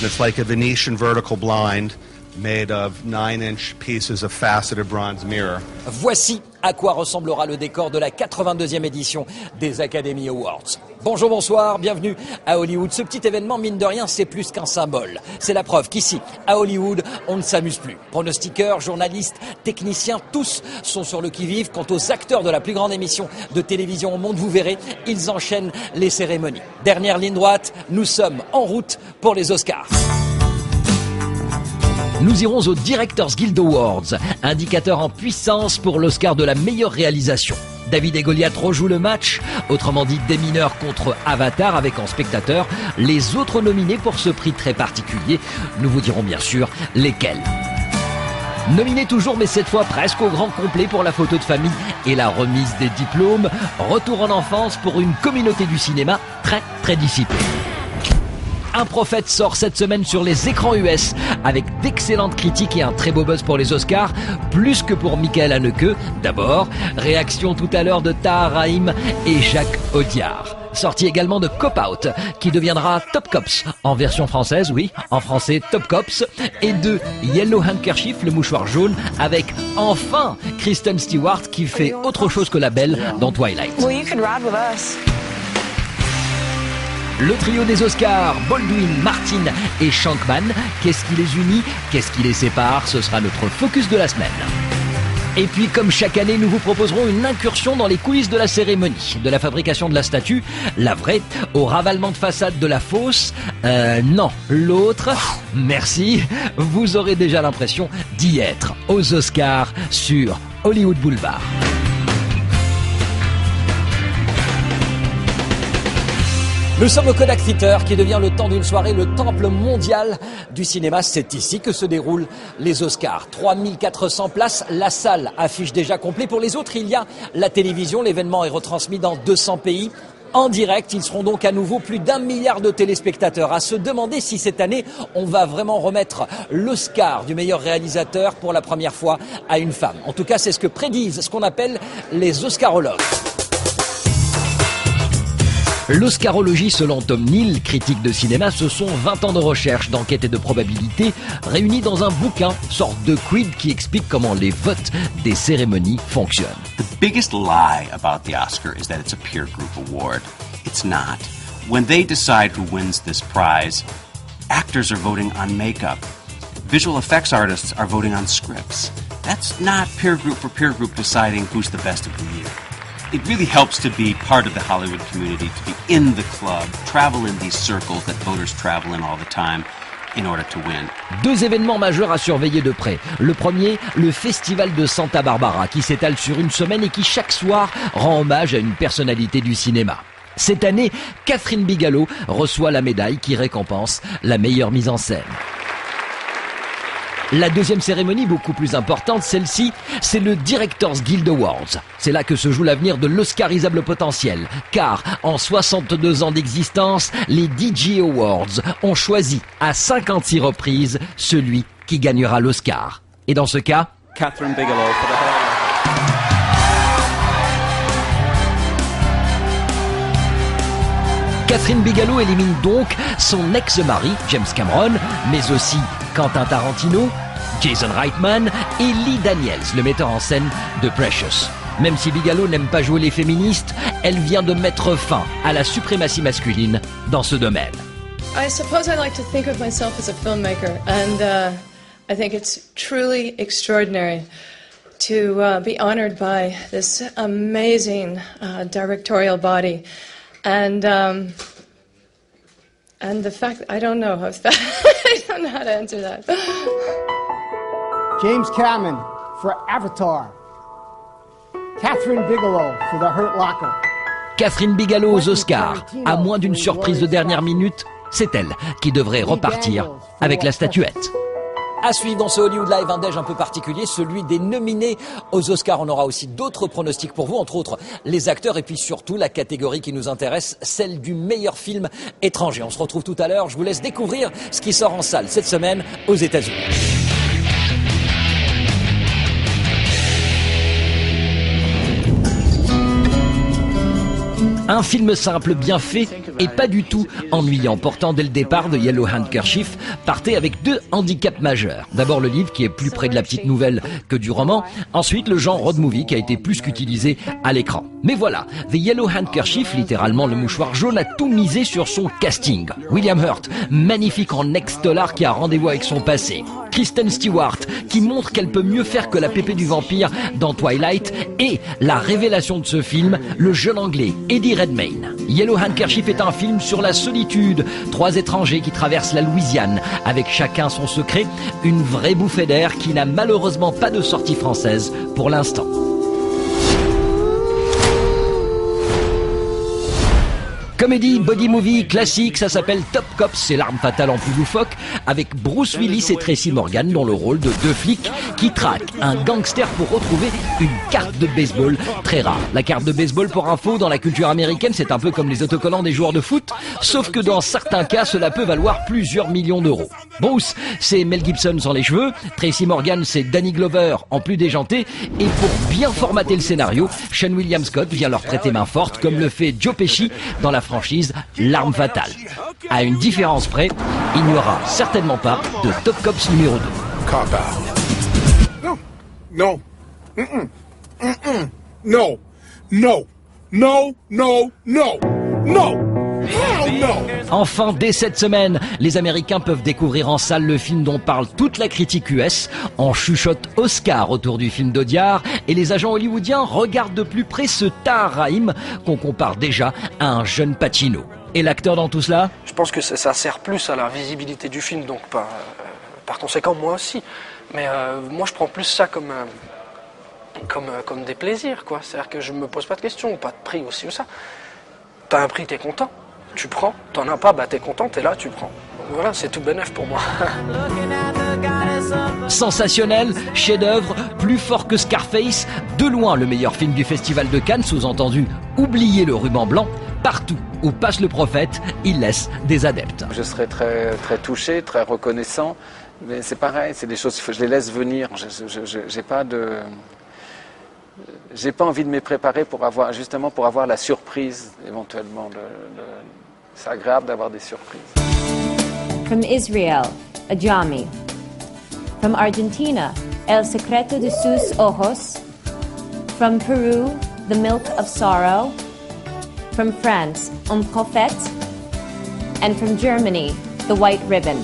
And it's like a Venetian vertical blind made of 9-inch pieces of faceted bronze mirror. Voici à quoi ressemblera le décor de la 82e édition des Academy Awards. Bonjour, bonsoir, bienvenue à Hollywood. Ce petit événement, mine de rien, c'est plus qu'un symbole. C'est la preuve qu'ici, à Hollywood, on ne s'amuse plus. Pronostiqueurs, journalistes, techniciens, tous sont sur le qui-vive. Quant aux acteurs de la plus grande émission de télévision au monde, vous verrez, ils enchaînent les cérémonies. Dernière ligne droite, nous sommes en route pour les Oscars. Nous irons aux Directors Guild Awards, indicateur en puissance pour l'Oscar de la meilleure réalisation. David et Goliath rejouent le match, autrement dit des mineurs contre Avatar, avec en spectateur les autres nominés pour ce prix très particulier. Nous vous dirons bien sûr lesquels. Nominés toujours, mais cette fois presque au grand complet pour la photo de famille et la remise des diplômes. Retour en enfance pour une communauté du cinéma très dissipée. Un prophète sort cette semaine sur les écrans US avec d'excellentes critiques et un très beau buzz pour les Oscars, plus que pour Michael Haneke. D'abord, réaction tout à l'heure de Tahar Rahim et Jacques Audiard. Sortie également de Cop Out, qui deviendra Top Cops, en version française, oui, en français Top Cops, et de Yellow Handkerchief, le mouchoir jaune, avec enfin Kristen Stewart qui fait autre chose que la belle dans Twilight. Well, you can ride with us. Le trio des Oscars, Baldwin, Martin et Shankman, qu'est-ce qui les unit, qu'est-ce qui les sépare, ce sera notre focus de la semaine. Et puis, comme chaque année, nous vous proposerons une incursion dans les coulisses de la cérémonie, de la fabrication de la statue, la vraie, au ravalement de façade de la fausse, non, l'autre, merci, vous aurez déjà l'impression d'y être aux Oscars sur Hollywood Boulevard. Nous sommes au Kodak Theater qui devient le temps d'une soirée le temple mondial du cinéma. C'est ici que se déroulent les Oscars. 3400 places, la salle affiche déjà complet. Pour les autres, il y a la télévision. L'événement est retransmis dans 200 pays. En direct, ils seront donc à nouveau plus d'1 milliard de téléspectateurs. À se demander si cette année, on va vraiment remettre l'Oscar du meilleur réalisateur pour la première fois à une femme. En tout cas, c'est ce que prédisent ce qu'on appelle les Oscarologues. L'Oscarologie, selon Tom Neal, critique de cinéma, ce sont 20 ans de recherche, d'enquête et de probabilité réunis dans un bouquin, sorte de quid qui explique comment les votes des cérémonies fonctionnent. The biggest lie about the Oscar is that it's a peer group award. It's not. When they decide who wins this prize, actors are voting on makeup. Visual effects artists are voting on scripts. That's not peer group for peer group deciding who's the best of the year. It really helps to be part of the Hollywood community, to be in the club, travel in these circles that voters travel in all the time in order to win. Deux événements majeurs à surveiller de près. Le premier, le Festival de Santa Barbara, qui s'étale sur une semaine et qui chaque soir rend hommage à une personnalité du cinéma. Cette année, Catherine Bigelow reçoit la médaille qui récompense la meilleure mise en scène. La deuxième cérémonie, beaucoup plus importante, celle-ci, c'est le Directors Guild Awards. C'est là que se joue l'avenir de l'oscarisable potentiel. Car, en 62 ans d'existence, les DJ Awards ont choisi à 56 reprises celui qui gagnera l'Oscar. Et dans ce cas, Catherine Bigelow for the Hurt Locker. Catherine Bigelow élimine donc son ex-mari, James Cameron, mais aussi Quentin Tarantino, Jason Reitman et Lee Daniels, le metteur en scène de Precious. Même si Bigelow n'aime pas jouer les féministes, elle vient de mettre fin à la suprématie masculine dans ce domaine. I suppose I like to think of myself as a filmmaker, and I think it's truly extraordinary to be honored by this amazing directorial body. And the fact that I don't know how to answer that. James Cameron for Avatar. Catherine Bigelow for The Hurt Locker. Catherine Bigelow aux Oscars, à moins d'une surprise de dernière minute, c'est elle qui devrait repartir avec la statuette. À suivre dans ce Hollywood Live, un déj un peu particulier, celui des nominés aux Oscars. On aura aussi d'autres pronostics pour vous, entre autres les acteurs et puis surtout la catégorie qui nous intéresse, celle du meilleur film étranger. On se retrouve tout à l'heure. Je vous laisse découvrir ce qui sort en salle cette semaine aux États-Unis. Un film simple, bien fait et pas du tout ennuyant. Pourtant, dès le départ, The Yellow Handkerchief partait avec 2 handicaps majeurs. D'abord le livre qui est plus près de la petite nouvelle que du roman. Ensuite, le genre road movie qui a été plus qu'utilisé à l'écran. Mais voilà, The Yellow Handkerchief, littéralement le mouchoir jaune, a tout misé sur son casting. William Hurt, magnifique en ex-dollar qui a rendez-vous avec son passé. Kristen Stewart, qui montre qu'elle peut mieux faire que la pépée du vampire dans Twilight. Et la révélation de ce film, le jeune anglais Eddie Redmayne. Yellow Handkerchief est un film sur la solitude. 3 étrangers qui traversent la Louisiane, avec chacun son secret. Une vraie bouffée d'air qui n'a malheureusement pas de sortie française pour l'instant. Comédie, body movie, classique, ça s'appelle Top Cops, c'est l'arme fatale en plus loufoque, avec Bruce Willis et Tracy Morgan dans le rôle de 2 flics qui traquent un gangster pour retrouver une carte de baseball très rare. La carte de baseball, pour info, dans la culture américaine, c'est un peu comme les autocollants des joueurs de foot, sauf que dans certains cas, cela peut valoir plusieurs millions d'euros. Bruce, c'est Mel Gibson sans les cheveux, Tracy Morgan, c'est Danny Glover en plus déjanté, et pour bien formater le scénario, Sean William Scott vient leur prêter main forte, comme le fait Joe Pesci dans la franchise L'arme fatale. À une différence près, il n'y aura certainement pas de Top Cops numéro 2. Cop out. No. Mm-mm. Mm-mm. No. No. No. No. No. No. Hell no. Enfin, dès cette semaine, les Américains peuvent découvrir en salle le film dont parle toute la critique US. On chuchote Oscar autour du film d'Audiard et les agents hollywoodiens regardent de plus près ce Tahar Rahim qu'on compare déjà à un jeune Pacino. Et l'acteur dans tout cela ? Je pense que ça sert plus à la visibilité du film, donc par conséquent moi aussi. Mais moi je prends plus ça comme des plaisirs, quoi. C'est-à-dire que je me pose pas de questions, pas de prix aussi ou ça. T'as un prix, t'es content. Tu prends, t'en as pas, t'es content, t'es là, tu prends. Donc voilà, c'est tout bénef pour moi. Sensationnel, chef-d'œuvre, plus fort que Scarface, de loin le meilleur film du Festival de Cannes, sous-entendu, oubliez le ruban blanc, partout où passe le prophète, il laisse des adeptes. Je serais très, très touché, très reconnaissant, mais c'est pareil, c'est des choses, je les laisse venir, j'ai pas envie de me préparer pour avoir la surprise éventuellement. C'est agréable d'avoir des surprises. From Israel, Ajami. From Argentina, El Secreto de sus Ojos. From Peru, The Milk of Sorrow. From France, Un Prophète. And from Germany, The White Ribbon.